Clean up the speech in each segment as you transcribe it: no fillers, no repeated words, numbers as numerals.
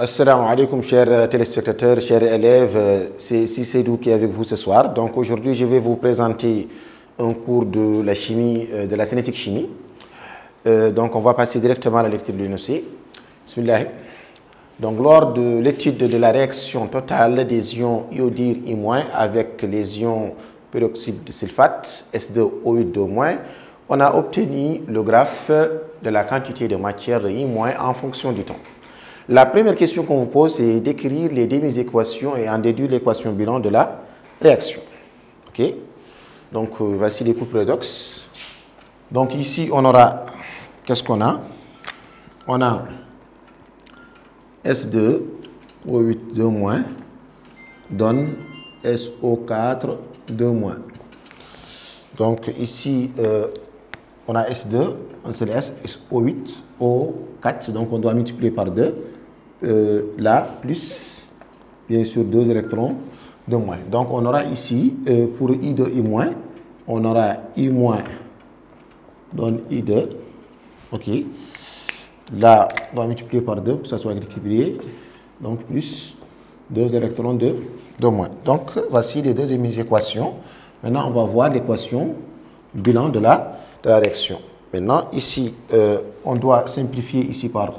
Assalamu alaikum chers téléspectateurs, chers élèves, c'est Seydou qui est avec vous ce soir. Donc aujourd'hui je vais vous présenter un cours de la chimie, de la cinétique chimie. Donc on va passer directement à la lecture de l'énoncé. Bismillah. Donc lors de l'étude de la réaction totale des ions iodure I- avec les ions peroxyde de sulfate S2O8-2-, on a obtenu le graphe de la quantité de matière I- en fonction du temps. La première question qu'on vous pose, c'est d'écrire les demi-équations et en déduire l'équation bilan de la réaction. Ok? Donc, voici les couples redox. Donc, ici, on aura, qu'est-ce qu'on a? On a S2O8-2- donne SO4-2-. Donc, ici, on a S2, c'est le S, O8, O4, donc on doit multiplier par 2. Là, plus, bien sûr, 2 électrons de moins. Donc, on aura ici, pour I de I-, on aura I- donne I2. OK. Là, on doit multiplier par 2 pour que ça soit équilibré. Donc, plus 2 électrons de moins. Donc, voici les deux équations. Maintenant, on va voir l'équation bilan de la réaction. Maintenant, ici, on doit simplifier ici par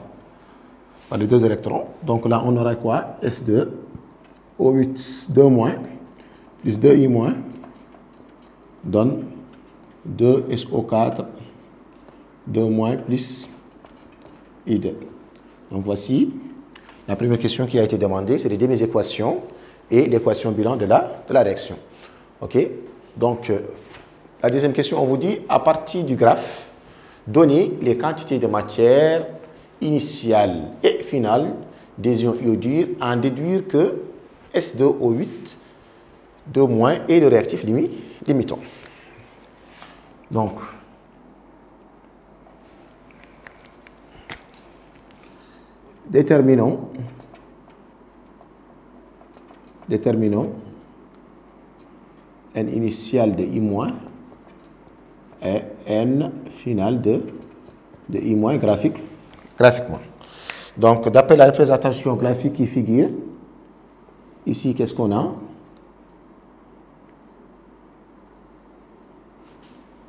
les 2 électrons. Donc là, on aura quoi? S2, O8, 2- plus 2I- donne 2SO4, 2- plus I2. Donc voici la première question qui a été demandée, c'est les demi-équations et l'équation bilan de la réaction. OK? Donc, la deuxième question, on vous dit, à partir du graphe, donnez les quantités de matière initiale et finale des ions iodure, en déduire que S2O8, 2- est le réactif limitant. Donc, déterminons N initial de I- et N final de I- graphiquement. Donc, d'après la représentation graphique qui figure, ici, qu'est-ce qu'on a?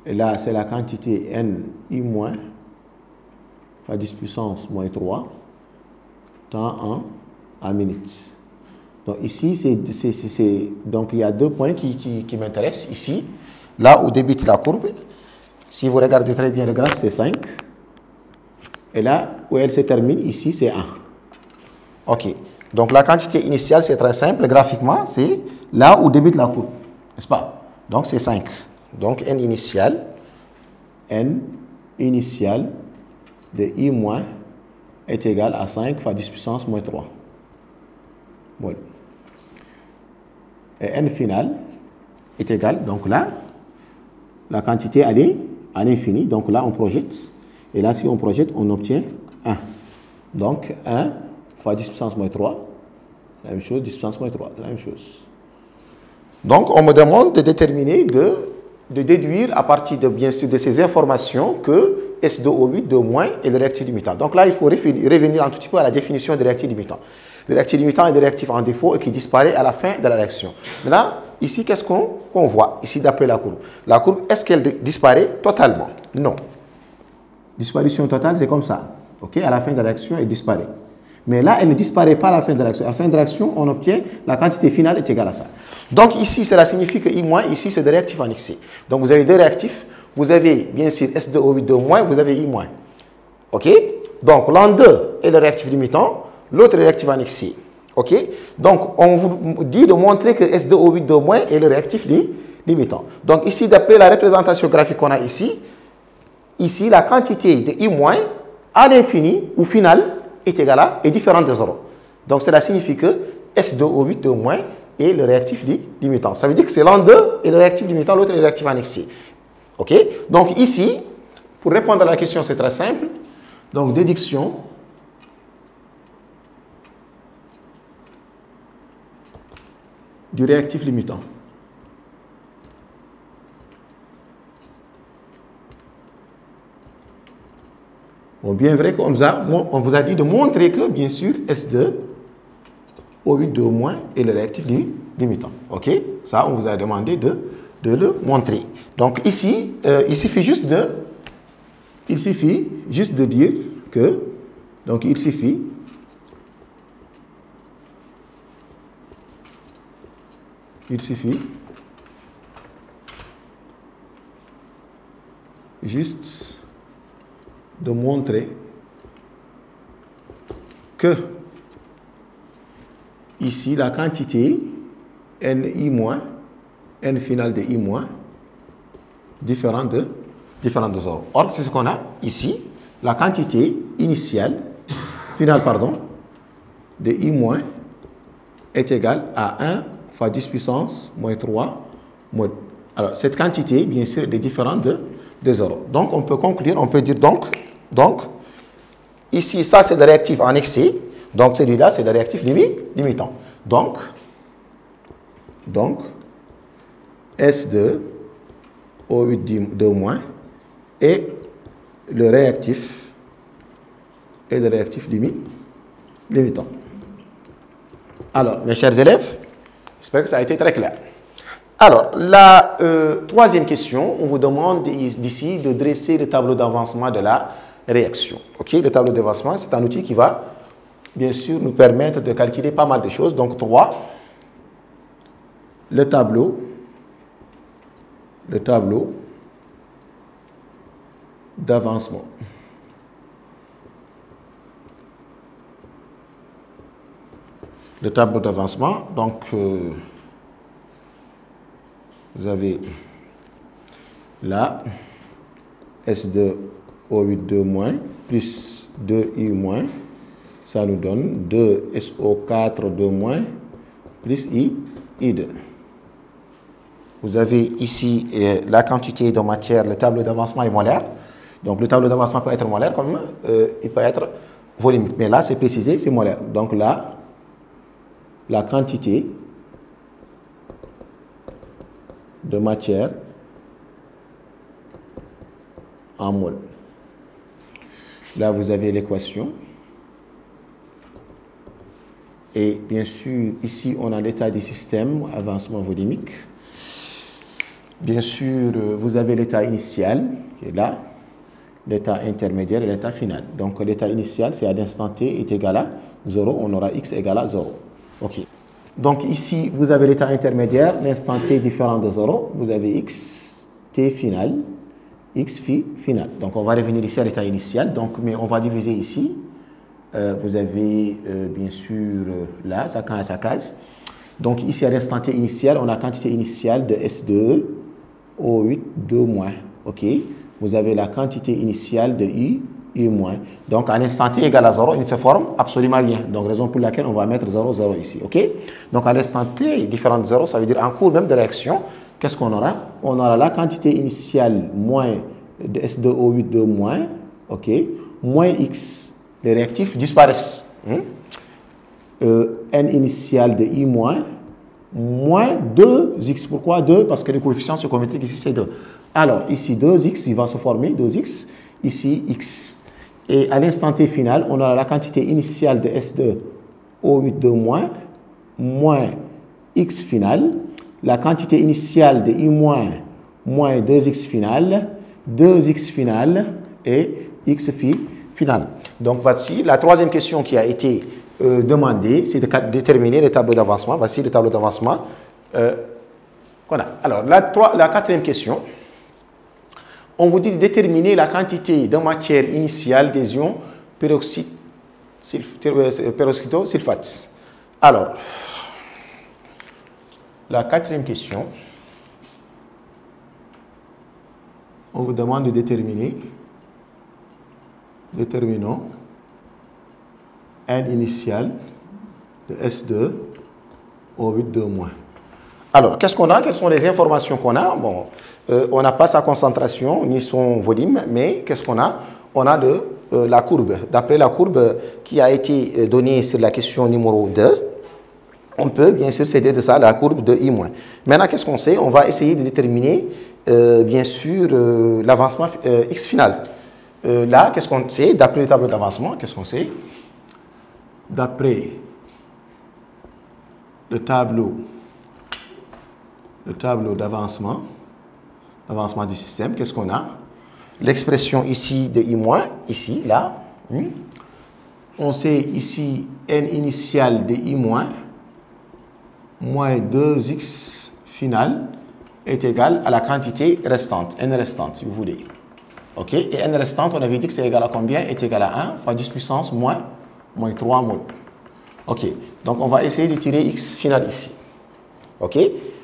Et là, c'est la quantité N I- fois 10 puissance moins 3 temps en minutes. Donc ici, donc il y a 2 points qui m'intéressent. Ici, là où débute la courbe, si vous regardez très bien le graphe, c'est 5. Et là où elle se termine, ici, c'est 1. OK. Donc la quantité initiale, c'est très simple. Graphiquement, c'est là où débute la courbe. N'est-ce pas? Donc c'est 5. Donc N initial de I- est égal à 5 fois 10 puissance moins 3. Voilà. Et N final est égal, donc là, la quantité elle est à l'infini, donc là on projette, et là si on projette, on obtient 1. Donc 1 fois 10 puissance moins 3, c'est la même chose, 10 puissance moins 3, c'est la même chose. Donc on me demande de déterminer, de déduire à partir de, bien sûr, de ces informations que S2O8, 2- est le réactif limitant. Donc là, il faut revenir un tout petit peu à la définition du réactif limitant. Le réactif limitant est le réactif en défaut et qui disparaît à la fin de la réaction. Maintenant, ici, qu'est-ce qu'on voit? Ici, d'après la courbe. La courbe, est-ce qu'elle disparaît totalement? Non. Disparition totale, c'est comme ça. OK? À la fin de la réaction, elle disparaît. Mais là, elle ne disparaît pas à la fin de la réaction. À la fin de la réaction, on obtient la quantité finale est égale à ça. Donc ici, cela signifie que I-, ici, c'est des réactifs annexés. Donc vous avez deux réactifs. Vous avez, bien sûr, S2O8, 2-, vous avez I-. OK? Donc l'un d'eux est le réactif limitant, l'autre est le réactif annexé. OK? Donc on vous dit de montrer que S2O8, 2- est le réactif limitant. Donc ici, d'après la représentation graphique qu'on a ici, la quantité de I- à l'infini ou final est égale à, est différente de 0. Donc cela signifie que S2O8, 2- est le réactif limitant. Ça veut dire que c'est l'un d'eux est le réactif limitant, l'autre est le réactif annexé. OK? Donc ici, pour répondre à la question, c'est très simple. Donc déduction du réactif limitant. Donc, bien vrai qu'on vous a dit de montrer que, bien sûr, S2, O8 de O- est le réactif limitant. OK? Ça, on vous a demandé de le montrer. Donc, ici, il suffit juste de dire que, donc, il suffit juste de montrer que ici la quantité Ni-, N final de I-, différente de 0. Or, c'est ce qu'on a ici. La quantité finale de I- est égale à 1 fois 10 puissance moins 3 mol. Alors, cette quantité, bien sûr, est différente de 0. Donc, on peut conclure, on peut dire donc ici, ça, c'est le réactif en excès. Donc, celui-là, c'est le réactif limitant. Donc, S2, O8 de O- est le réactif limitant. Alors, mes chers élèves, j'espère que ça a été très clair. Alors, la troisième question, on vous demande d'ici de dresser le tableau d'avancement de la réaction. OK? Le tableau d'avancement, c'est un outil qui va, bien sûr, nous permettre de calculer pas mal de choses. Donc, 3, le tableau d'avancement. Le tableau d'avancement, donc, vous avez là S2 O8 2- plus 2I-, ça nous donne 2 SO4 2- plus I2. Vous avez ici la quantité de matière, le tableau d'avancement est molaire. Donc le tableau d'avancement peut être molaire comme il peut être volumique. Mais là, c'est précisé, c'est molaire. Donc là, la quantité de matière en mol. Là, vous avez l'équation. Et bien sûr, ici, on a l'état du système, avancement volumique. Bien sûr, vous avez l'état initial, qui est là, l'état intermédiaire et l'état final. Donc, l'état initial, c'est à l'instant t est égal à 0, on aura x égale à 0. OK. Donc, ici, vous avez l'état intermédiaire, l'instant t est différent de 0, vous avez x, t final, x final. Donc, on va revenir ici à l'état initial, donc, mais on va diviser ici. Vous avez, bien sûr, là, ça à sa case. Donc, ici, à l'instant t initial, on a la quantité initiale de S2, O8 2-. OK? Vous avez la quantité initiale de I, I-. Donc, à l'instant t égale à 0, il ne se forme absolument rien. Donc, raison pour laquelle on va mettre 0, 0 ici. OK? Donc, à l'instant t différent de 0, ça veut dire en cours même de réaction, qu'est-ce qu'on aura? On aura la quantité initiale moins de S2, O8 2-. OK? Moins X. Les réactifs disparaissent. N initial de I-, moins 2x. Pourquoi 2? Parce que le coefficient stoichiométrique ici, c'est 2. Alors, ici, 2x, il va se former, 2x. Ici, x. Et à l'instant t final, on a la quantité initiale de S2, O8 2-, moins x final. La quantité initiale de I-, moins 2x final, 2x final et x final. Donc, voici la troisième question qui a été demandée, c'est de déterminer le tableau d'avancement. Voici le tableau d'avancement qu'on a. Alors, la quatrième question, on vous dit de déterminer la quantité de matière initiale des ions peroxydosulfate. Alors, la quatrième question, on vous demande de déterminons N initial de S2 O8 2-. Alors, qu'est-ce qu'on a? Quelles sont les informations qu'on a? Bon, on n'a pas sa concentration ni son volume, mais qu'est-ce qu'on a? On a la courbe. D'après la courbe qui a été donnée sur la question numéro 2, on peut bien sûr s'aider de ça, la courbe de I-. Maintenant, qu'est-ce qu'on sait? On va essayer de déterminer, bien sûr, l'avancement X final. là, qu'est-ce qu'on sait? D'après le tableau d'avancement, qu'est-ce qu'on sait? D'après le tableau d'avancement du système, qu'est-ce qu'on a? L'expression ici de I-, ici, là. On sait ici n initial de I- moins 2x final est égal à la quantité restante, n restante, si vous voulez. OK? Et n restante, on avait dit que c'est égal à combien? Est égal à 1 fois 10 puissance moins 3 mol. OK. Donc, on va essayer de tirer x final ici. OK?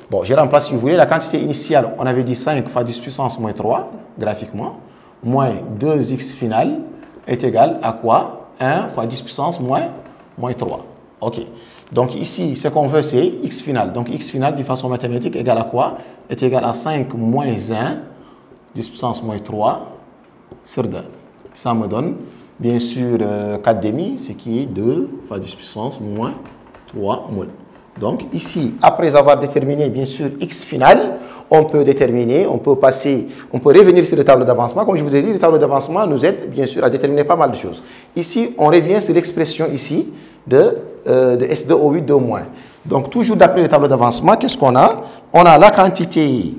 Bon, je remplace, si vous voulez, la quantité initiale, on avait dit 5 fois 10 puissance moins 3, graphiquement, moins 2x final est égal à quoi? 1 fois 10 puissance moins 3. OK. Donc, ici, ce qu'on veut, c'est x final. Donc, x final, de façon mathématique, égal à quoi? Est égal à 5 moins 1, 10 puissance moins 3, sur 2. Ça me donne, bien sûr, 4 demi, ce qui est 2 fois 10 puissance moins 3 mol. Donc, ici, après avoir déterminé, bien sûr, x final, on peut déterminer, on peut revenir sur le tableau d'avancement. Comme je vous ai dit, le tableau d'avancement nous aide, bien sûr, à déterminer pas mal de choses. Ici, on revient sur l'expression ici de S2 au 8 de moins. Donc, toujours d'après le tableau d'avancement, qu'est-ce qu'on a? On a la quantité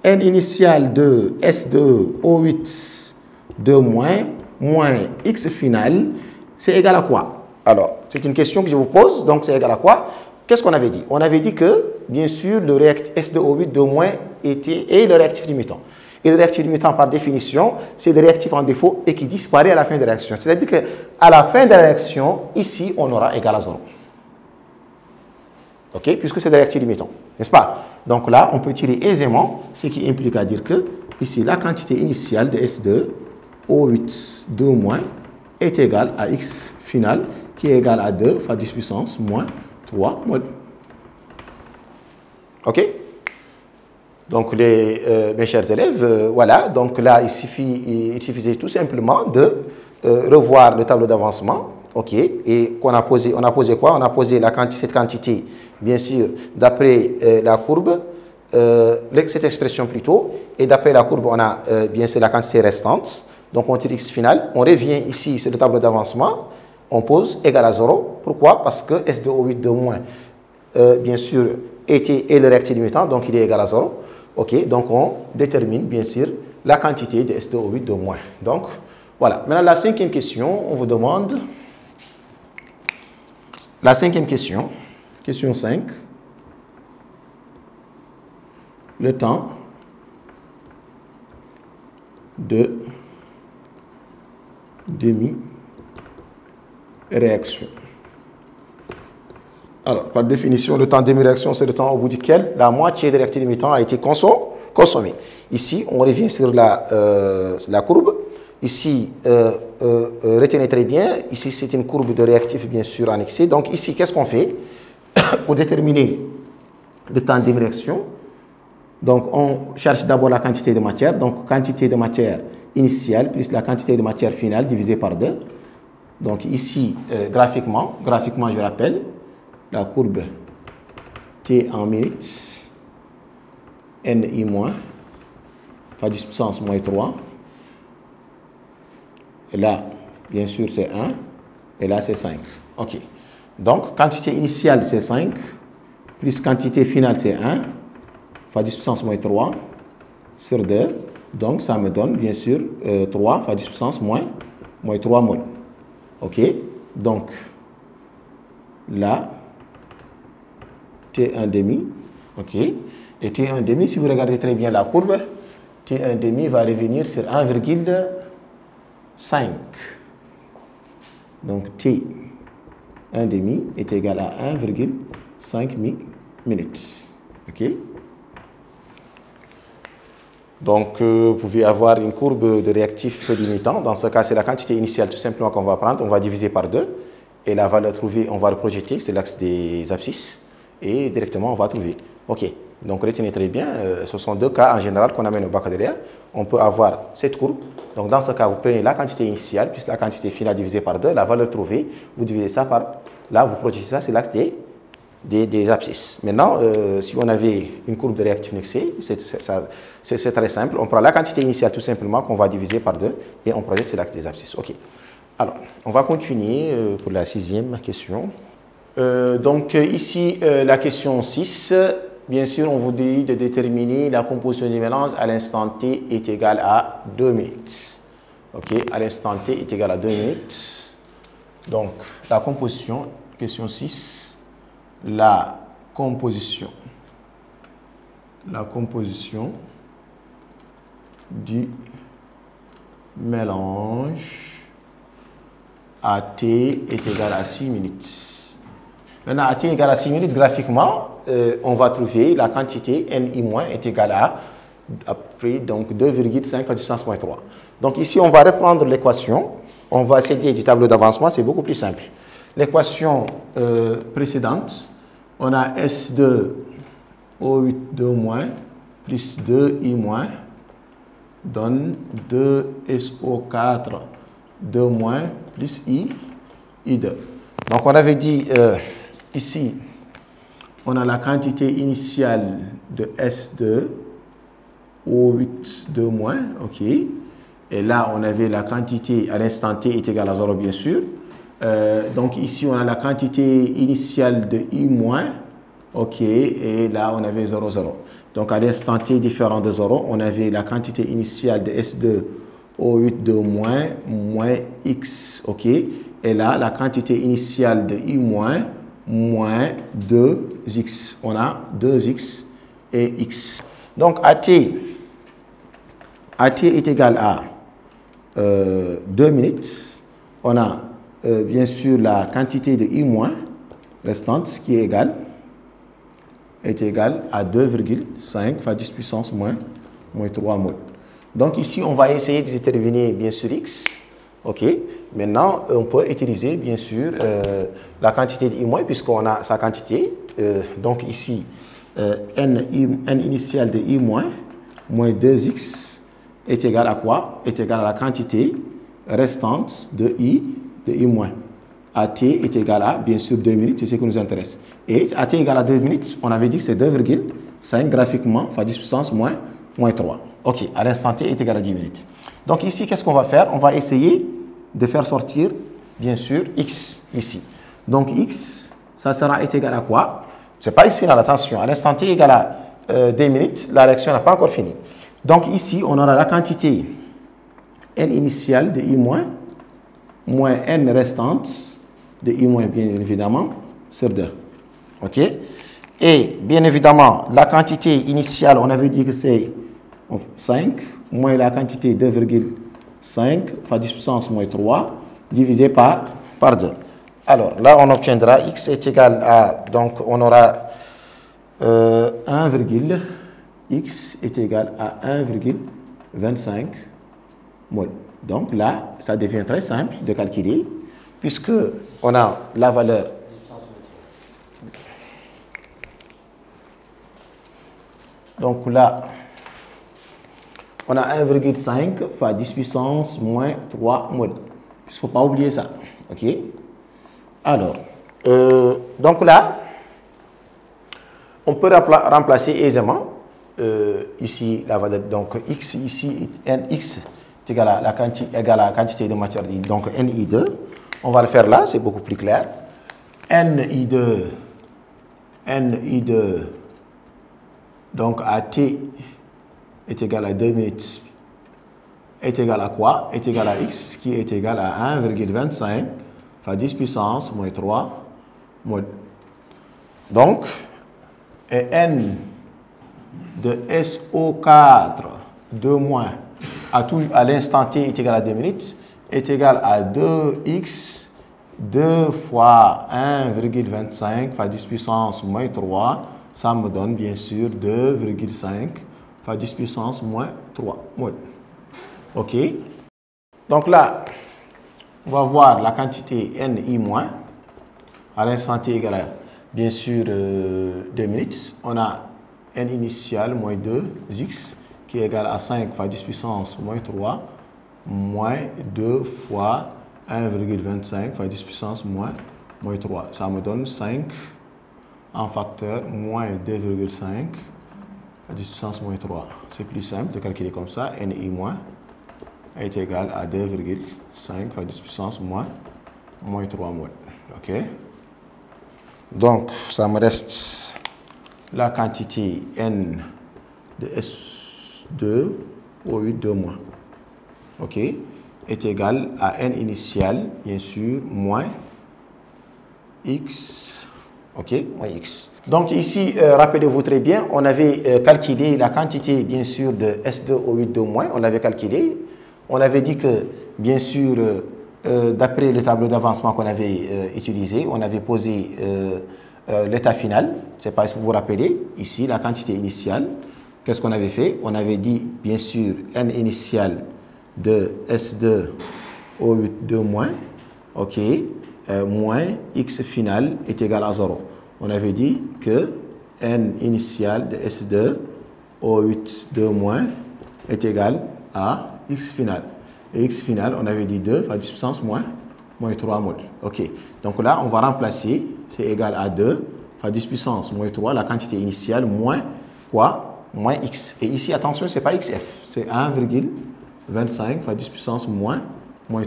n initiale de S2 au 8 de moins x final, c'est égal à quoi? Alors, c'est une question que je vous pose, donc c'est égal à quoi? Qu'est-ce qu'on avait dit? On avait dit que, bien sûr, le réactif S2 au 8 de moins est le réactif limitant. Et le réactif limitant, par définition, c'est le réactif en défaut et qui disparaît à la fin de la réaction. C'est-à-dire qu'à la fin de la réaction, ici, on aura égal à 0. OK? Puisque c'est le réactif limitant, n'est-ce pas? Donc là, on peut tirer aisément, ce qui implique à dire que, ici, la quantité initiale de S2 au 8 de moins est égale à x final, qui est égal à 2 fois 10 puissance moins 3 mol. OK? Donc, mes chers élèves, voilà. Donc là, il suffisait tout simplement de revoir le tableau d'avancement. OK? Et on a posé quoi? On a posé cette quantité, bien sûr, d'après la courbe, cette expression plutôt. Et d'après la courbe, on a bien sûr la quantité restante. Donc, on tire x final. On revient ici sur le tableau d'avancement. On pose égal à 0. Pourquoi? Parce que S2 au 8 de moins, bien sûr, est le réactif limitant, donc il est égal à 0. OK, donc on détermine, bien sûr, la quantité de S2 au 8 de moins. Donc, voilà. Maintenant, la cinquième question, on vous demande... La cinquième question, question 5. Le temps de demi-réaction. Alors, par définition, le temps de demi-réaction, c'est le temps au bout duquel la moitié de réactif limitant a été consommée. Ici, on revient sur la courbe. Ici, retenez très bien, ici, c'est une courbe de réactif, bien sûr, annexée. Donc, ici, qu'est-ce qu'on fait pour déterminer le temps de demi-réaction? Donc, on cherche d'abord la quantité de matière. Donc, quantité de matière initiale plus la quantité de matière finale divisée par 2. Donc, ici, graphiquement, je rappelle, la courbe T en minutes, NI moins, fois 10 puissance moins 3. Et là, bien sûr, c'est 1. Et là, c'est 5. OK. Donc, quantité initiale, c'est 5. Plus quantité finale, c'est 1. Fois 10 puissance moins 3 sur 2. Donc, ça me donne, bien sûr, 3 fois 10 puissance moins 3 mol. OK. Donc, là, T1 demi. OK. Et T1 demi, si vous regardez très bien la courbe, T1 demi va revenir sur 1,5. Donc, T1 demi est égal à 1,5 minutes. OK. Donc, vous pouvez avoir une courbe de réactif limitant. Dans ce cas, c'est la quantité initiale tout simplement qu'on va prendre. On va diviser par 2. Et la valeur trouvée, on va le projeter. C'est l'axe des abscisses. Et directement, on va trouver. OK. Donc, retenez très bien. Ce sont deux cas en général qu'on amène au baccalauréat. On peut avoir cette courbe. Donc, dans ce cas, vous prenez la quantité initiale plus la quantité finale divisée par 2. La valeur trouvée, vous divisez ça par... Là, vous projetez ça, c'est l'axe des abscisses. Maintenant, si on avait une courbe de réactivité, c'est très simple. On prend la quantité initiale tout simplement qu'on va diviser par 2 et on projette sur l'axe des abscisses. OK. Alors, on va continuer pour la 6e question. Donc, ici, la question 6. Bien sûr, on vous dit de déterminer la composition du mélange à l'instant t est égal à 2 minutes. OK, à l'instant t est égal à 2 minutes. Donc, la composition, question 6, la composition du mélange à t est égal à 6 minutes. Maintenant, à t égale à 6 minutes, graphiquement, on va trouver la quantité ni- est égale à après, donc 2,5 à distance moins 3. Donc ici, on va reprendre l'équation. On va s'aider du tableau d'avancement, c'est beaucoup plus simple. L'équation précédente, on a S2 O8 2- plus 2I- donne 2SO4 2- plus I2. Donc on avait dit ici, on a la quantité initiale de S2 O8 2-, OK. Et là, on avait la quantité à l'instant t est égale à 0, bien sûr. Donc ici, on a la quantité initiale de I-, OK. Et là, on avait 0, 0. Donc à l'instant t différent de 0, on avait la quantité initiale de S2 O8 2- moins X, OK. Et là, la quantité initiale de I- moins 2x. On a 2x et x. Donc, AT est égal à 2 minutes. On a bien sûr la quantité de I- restante, qui est égale à 2,5 fois 10 puissance moins 3 mol. Donc, ici, on va essayer de déterminer bien sûr x. OK. Maintenant, on peut utiliser, bien sûr, la quantité de I-, puisqu'on a sa quantité. Donc, ici, n initial de I- moins 2x est égal à quoi? Est égal à la quantité restante de I-. AT est égal à, bien sûr, 2 minutes, c'est ce qui nous intéresse. Et AT égale à 2 minutes, on avait dit que c'est 2,5 graphiquement, fois 10 puissance moins 3. OK, à l'instant t est égal à 10 minutes. Donc ici, qu'est-ce qu'on va faire? On va essayer de faire sortir, bien sûr, x ici. Donc x, ça sera égal à quoi? Ce n'est pas x final, attention. À l'instant t égal à 2 minutes, la réaction n'a pas encore fini. Donc ici, on aura la quantité n initiale de I- moins n restante de I-, bien évidemment, sur 2. OK? Et bien évidemment, la quantité initiale, on avait dit que c'est 5, moins la quantité 2,5 fois 10 puissance moins 3, divisé par 2. Alors, là, on obtiendra x est égal à, donc, on aura x est égal à 1,25 mol. Donc là, ça devient très simple de calculer, puisque on a la valeur. Donc là, on a 1,5 fois 10 puissance moins 3 mol. Il ne faut pas oublier ça. OK? Alors, donc là, on peut remplacer aisément ici la valeur. Donc x ici, nx est égal à la quantité de matière, donc ni2. On va le faire là, c'est beaucoup plus clair. ni2, donc à t est égal à 2 minutes, est égal à quoi? Est égal à x, qui est égal à 1,25 fois 10 puissance moins 3 mol. Donc, et n de SO4 2- à l'instant t est égal à 2 minutes est égal à 2x 2 fois 1,25 fois 10 puissance moins 3. Ça me donne bien sûr 2,5 fois 10 puissance moins 3 mol. OK? Donc là, on va voir la quantité ni- à l'instant t égale à, bien sûr, 2 minutes. On a n initial moins 2x qui est égal à 5 fois 10 puissance moins 3 moins 2 fois 1,25 fois 10 puissance moins 3. Ça me donne 5 en facteur moins 2,5 à 10 puissance moins 3. C'est plus simple de calculer comme ça. NI moins est égal à 2,5 fois 10 puissance moins 3 mol. OK? Donc, ça me reste la quantité N de S2 au 8 de moins. OK? Est égal à N initial, bien sûr, moins X. OK? Moins X. Donc ici, rappelez-vous très bien, on avait calculé la quantité, bien sûr, de S2 au 8 de moins. On l'avait calculé. On avait dit que, bien sûr, d'après le tableau d'avancement qu'on avait utilisé, on avait posé l'état final. Je ne sais pas si vous vous rappelez. Ici, la quantité initiale. Qu'est-ce qu'on avait fait? On avait dit, bien sûr, N initial de S2 au 8 de moins. OK? Moins X final est égal à 0. On avait dit que N initial de S2 au 8 de moins est égal à X final. Et X final, on avait dit 2 fois 10 puissance moins 3 mol. OK. Donc là, on va remplacer, c'est égal à 2 fois 10 puissance moins 3, la quantité initiale, moins quoi? Moins X. Et ici, attention, ce n'est pas XF, c'est 1,25 fois 10 puissance moins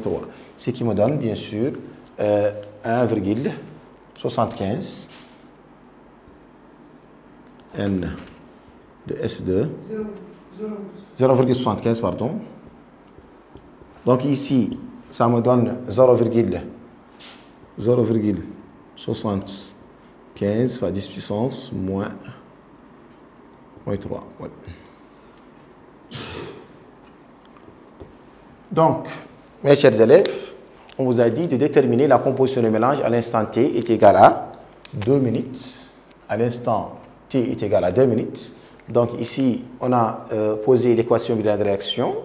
3. Ce qui me donne, bien sûr, 1,75 N de S2, 0,75 pardon. Donc ici, ça me donne 0,75 fois 10 puissance moins 3. Voilà. Donc, mes chers élèves, on vous a dit de déterminer la composition de mélange à l'instant T est égal à 2 minutes. À l'instant T est égal à 2 minutes. Donc ici, on a posé l'équation binomiale de réaction.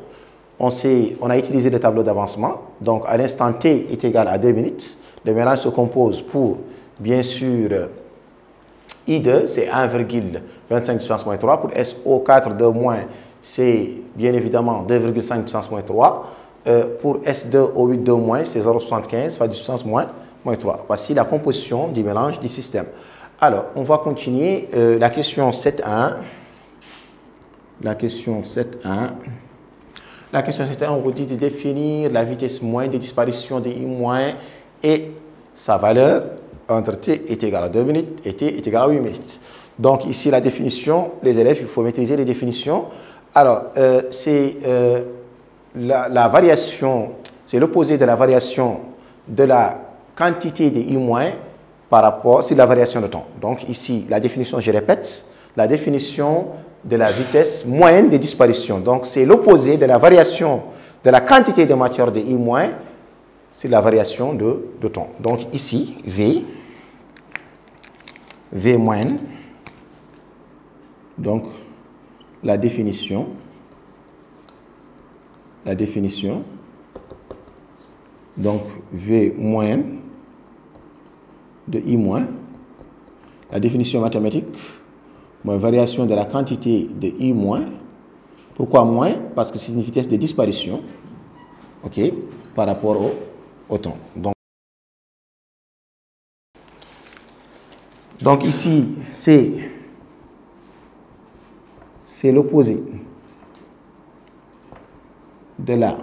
On a utilisé le tableau d'avancement. Donc à l'instant T est égal à 2 minutes. Le mélange se compose pour, bien sûr, I2, c'est 1,25 puissance moins 3. Pour SO4 de moins, c'est bien évidemment 2,5 puissance moins 3. Pour S2 au 8 de moins, c'est 0,75 fois 10 puissance moins 3. Voici la composition du mélange du système. Alors, on va continuer la question 7.1. La question 7.1. La question 7.1, on vous dit de définir la vitesse moyenne de disparition de I- et sa valeur entre T est égal à 2 minutes et T est égal à 8 minutes. Donc, ici, la définition, les élèves, il faut maîtriser les définitions. Alors, c'est la variation, c'est l'opposé de la variation de la quantité de I- par rapport, c'est la variation de temps. Donc ici, la définition, je répète, la définition de la vitesse moyenne de disparition. Donc c'est l'opposé de la variation de la quantité de matière de I-, c'est la variation de temps. Donc ici, V moyenne, donc la définition, donc V moyenne de I-, la définition mathématique, variation de la quantité de I-. Pourquoi moins? Parce que c'est une vitesse de disparition, OK, par rapport au temps. Donc ici, c'est l'opposé de la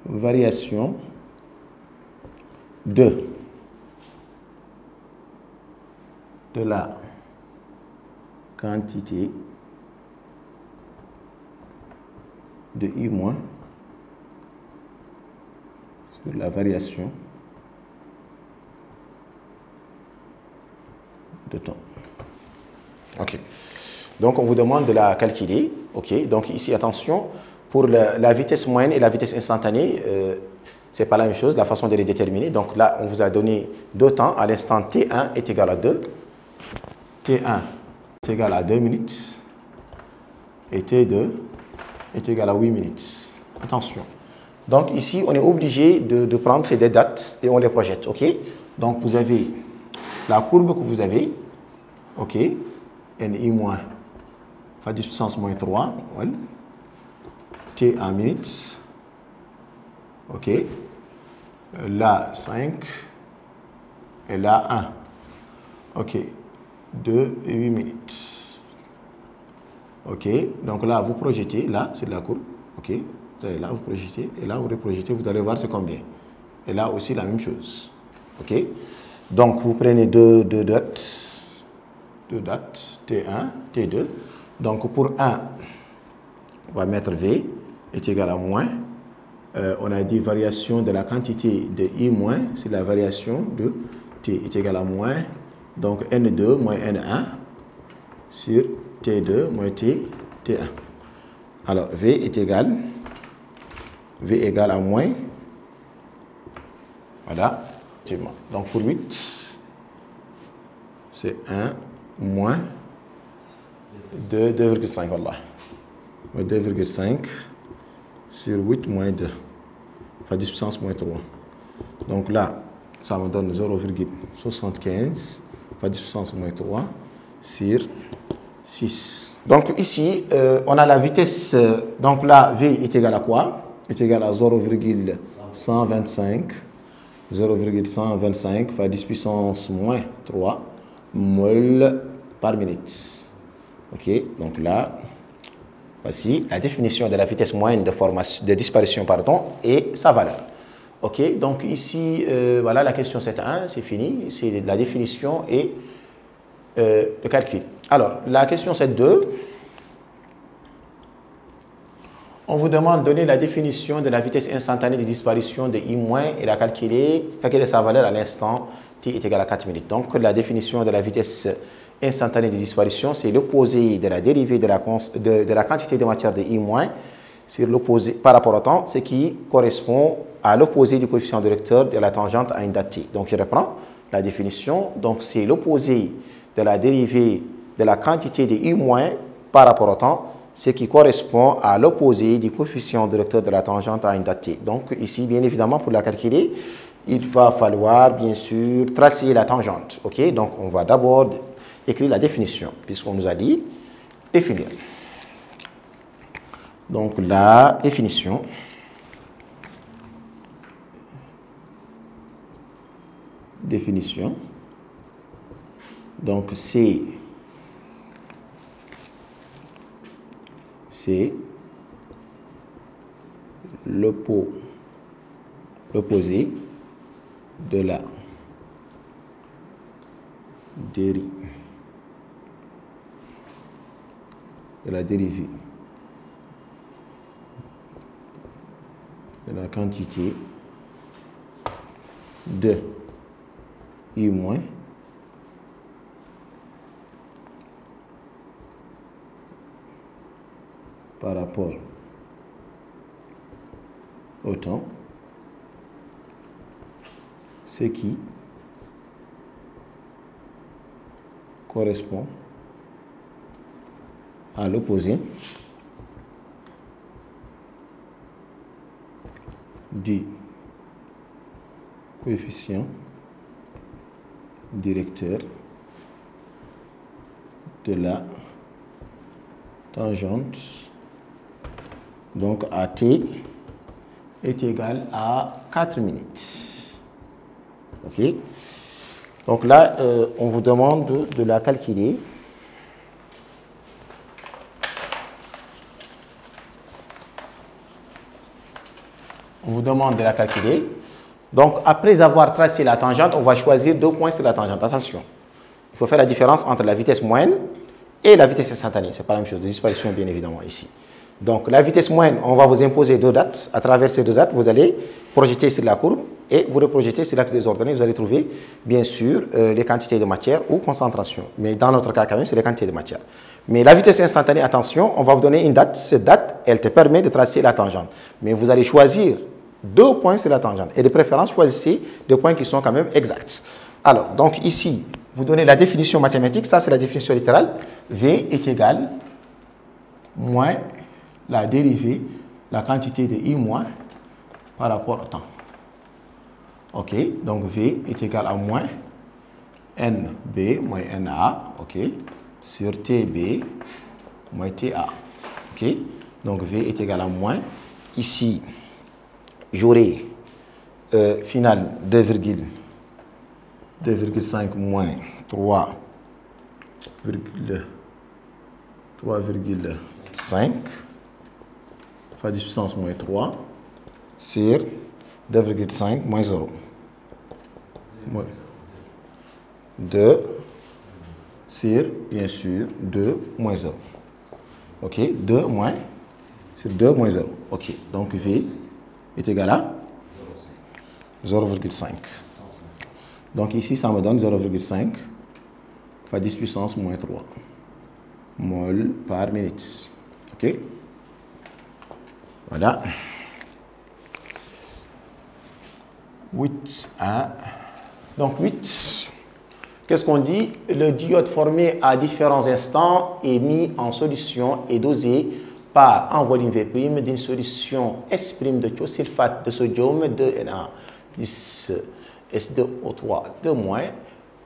variation de la quantité de I- sur la variation de temps. OK. Donc, on vous demande de la calculer. OK. Donc, ici, attention, pour la vitesse moyenne et la vitesse instantanée, ce n'est pas la même chose, la façon de les déterminer. Donc là, on vous a donné deux temps. À l'instant T1 est égal à 2. T1 est égal à 2 minutes. Et T2 est égal à 8 minutes. Attention. Donc ici, on est obligé de prendre ces deux dates et on les projette. OK? Donc vous avez la courbe que vous avez. OK? NI- fois 10 puissance moins 3. Voilà. T en minutes. OK? Là, 5. Et là, 1. OK, 2 et 8 minutes. OK, donc là, vous projetez, là, c'est de la courbe. OK, là, vous projetez, et là, vous reprojetez, vous allez voir c'est combien. Et là aussi, la même chose. OK, donc vous prenez deux dates, T1, T2. Donc pour 1, on va mettre V est égal à moins. On a dit variation de la quantité de I moins, c'est la variation de T est égal à moins. Donc N2 moins N1 sur T2 moins T1. Alors V est égal, V égale à moins. Voilà. Donc pour 8, c'est 1 moins 2,5. Voilà. 2,5 sur 8 moins 2. Enfin 10 puissance moins 3. Donc là, ça me donne 0,75. Enfin 10 puissance moins 3 sur 6. Donc ici, on a la vitesse. Donc là, V est égal à quoi? Est égal à 0,125. 0,125 fois 10 puissance moins 3 mol par minute. OK, donc là, voici la définition de la vitesse moyenne de disparition et sa valeur. OK, donc ici, voilà la question 7.1, c'est fini, c'est la définition et le calcul. Alors, la question 7.2, on vous demande de donner la définition de la vitesse instantanée de disparition de I- et la calculer sa valeur à l'instant t est égal à 4 minutes. Donc, la définition de la vitesse instantanée de disparition, c'est l'opposé de la dérivée de la quantité de matière de I- sur l'opposé par rapport au temps, ce qui correspond à l'opposé du coefficient directeur de la tangente à une date t. Donc, je reprends la définition. Donc, c'est l'opposé de la dérivée de la quantité de I- par rapport au temps, ce qui correspond à l'opposé du coefficient directeur de la tangente à une date t. Donc ici, bien évidemment, pour la calculer, il va falloir, bien sûr, tracer la tangente. OK? Donc on va d'abord écrire la définition, puisqu'on nous a dit définir. Donc la définition. Donc c'est l'opposé de la dérivée de la quantité de I- par rapport au temps, ce qui correspond à l'opposé du coefficient directeur de la tangente, donc à t est égal à 4 minutes. OK? Donc là, on vous demande de la calculer. On vous demande de la calculer. Donc, après avoir tracé la tangente, on va choisir 2 points sur la tangente. Attention, il faut faire la différence entre la vitesse moyenne et la vitesse instantanée. Ce n'est pas la même chose, de disparition bien évidemment ici. Donc, la vitesse moyenne, on va vous imposer 2 dates. À travers ces 2 dates, vous allez projeter sur la courbe et vous reprojetez sur l'axe des ordonnées. Vous allez trouver, bien sûr, les quantités de matière ou concentration. Mais dans notre cas, quand même, c'est les quantités de matière. Mais la vitesse instantanée, attention, on va vous donner une date. Cette date, elle te permet de tracer la tangente. Mais vous allez choisir 2 points sur la tangente. Et de préférence, choisissez des points qui sont quand même exacts. Alors, donc ici, vous donnez la définition mathématique. Ça, c'est la définition littérale. V est égal moins la dérivée, la quantité de I- par rapport au temps. OK, donc V est égal à moins NB moins NA, OK, sur TB moins TA. OK, donc V est égal à moins. Ici, j'aurai final 2,5 moins 3,5 fois 10 puissance moins 3 sur 2,5 moins 0. 2 sur, bien sûr, 2 moins 0. OK, 2 moins, sur 2 moins 0. OK, donc V est égal à 0,5. Donc ici, ça me donne 0,5 fois 10 puissance moins 3 mol par minute. OK? Voilà. 8A. Donc 8. Qu'est-ce qu'on dit? Le diode formé à différents instants est mis en solution et dosé par un volume V' d'une solution S' de thiosulfate de sodium de Na plus S2O3 2-,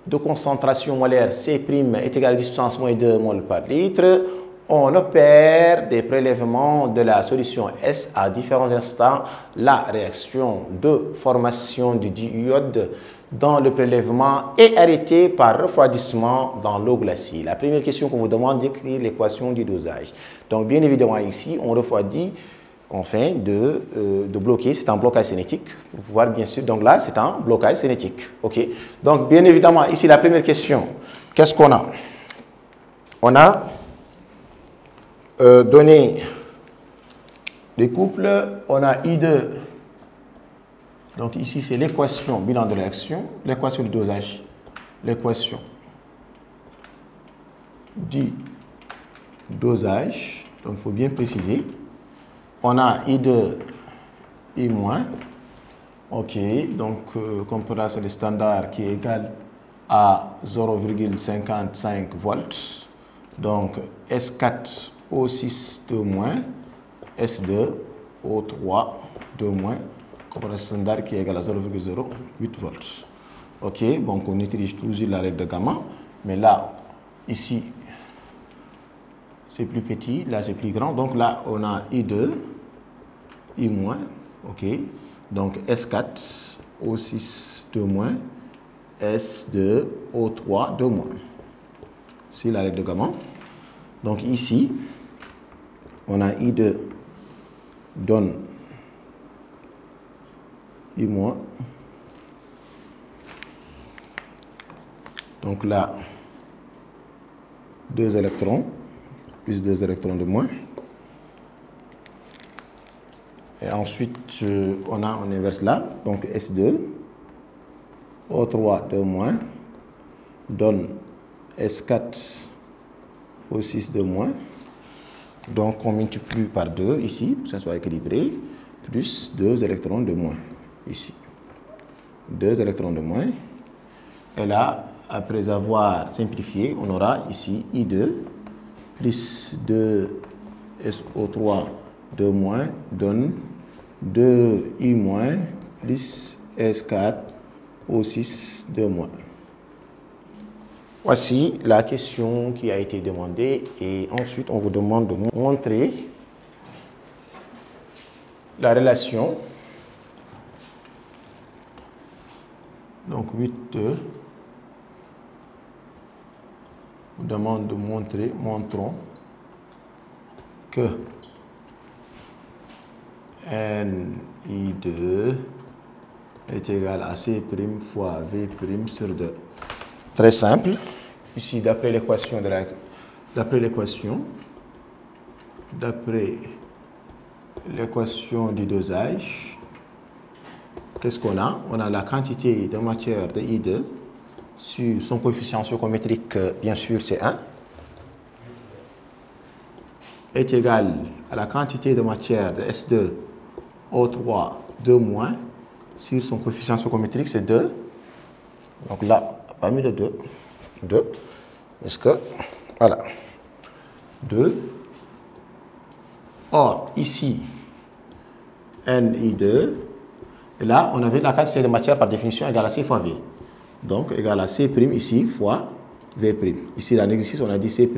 de concentration molaire C' est égale à 10 puissance moins 2 mol par litre. On opère des prélèvements de la solution S à différents instants. La réaction de formation du diode dans le prélèvement est arrêtée par refroidissement dans l'eau glacée. La première question qu'on vous demande d'écrire l'équation du dosage. Donc bien évidemment ici, on refroidit enfin de bloquer, c'est un blocage cinétique. Vous pouvez voir bien sûr, donc là c'est un blocage cinétique. Ok. Donc bien évidemment ici la première question, qu'est-ce qu'on a? On a donné des couples, on a I2. Donc ici c'est l'équation bilan de réaction, l'équation du dosage, l'équation du dosage. Donc il faut bien préciser. On a I2, I-. OK, donc comparé c'est le standard qui est égal à 0,55 volts. Donc S4, O6, 2-, S2, O3, 2-, comparé standard qui est égal à 0,08 volts. OK, donc on utilise toujours la règle de gamma, mais là, ici, c'est plus petit, là c'est plus grand. Donc là, on a I2, I-. OK, donc S4, O6, 2-, S2, O3, 2-. C'est la règle de gamma. Donc ici, on a I2 donne I-. Donc là, 2 électrons, plus 2 électrons de moins. Et ensuite, on inverse là, donc S2, O3, 2-, donne S4, O6, 2-. Donc on multiplie par 2 ici, pour que ça soit équilibré, plus 2 électrons de moins ici. 2 électrons de moins. Et là, après avoir simplifié, on aura ici I2 plus 2 SO3 2- donne 2 I- plus S4 O6 2-. Voici la question qui a été demandée et ensuite on vous demande de montrer la relation. Donc 8, on vous demande de montrer, montrons que NI2 est égal à C' fois V' sur 2. Très simple. Ici, d'après l'équation du dosage, qu'est-ce qu'on a? On a la quantité de matière de I2 sur son coefficient stoichiométrique, bien sûr, c'est 1, est égal à la quantité de matière de S2 O3 2- sur son coefficient stoichiométrique, c'est 2. Donc là, pas mis le 2. Est-ce que, voilà, 2. Or, ici, NI2, et là, on avait la quantité de matière par définition égale à C fois V. Donc, égale à C' ici fois V'. Ici, dans l'exercice, on a dit C'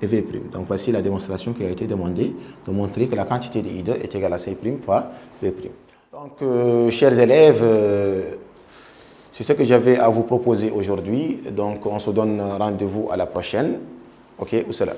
et V'. Donc, voici la démonstration qui a été demandée de montrer que la quantité de I2 est égale à C' fois V'. Donc, chers élèves, C'est ce que j'avais à vous proposer aujourd'hui. Donc, on se donne rendez-vous à la prochaine. OK, ou cela.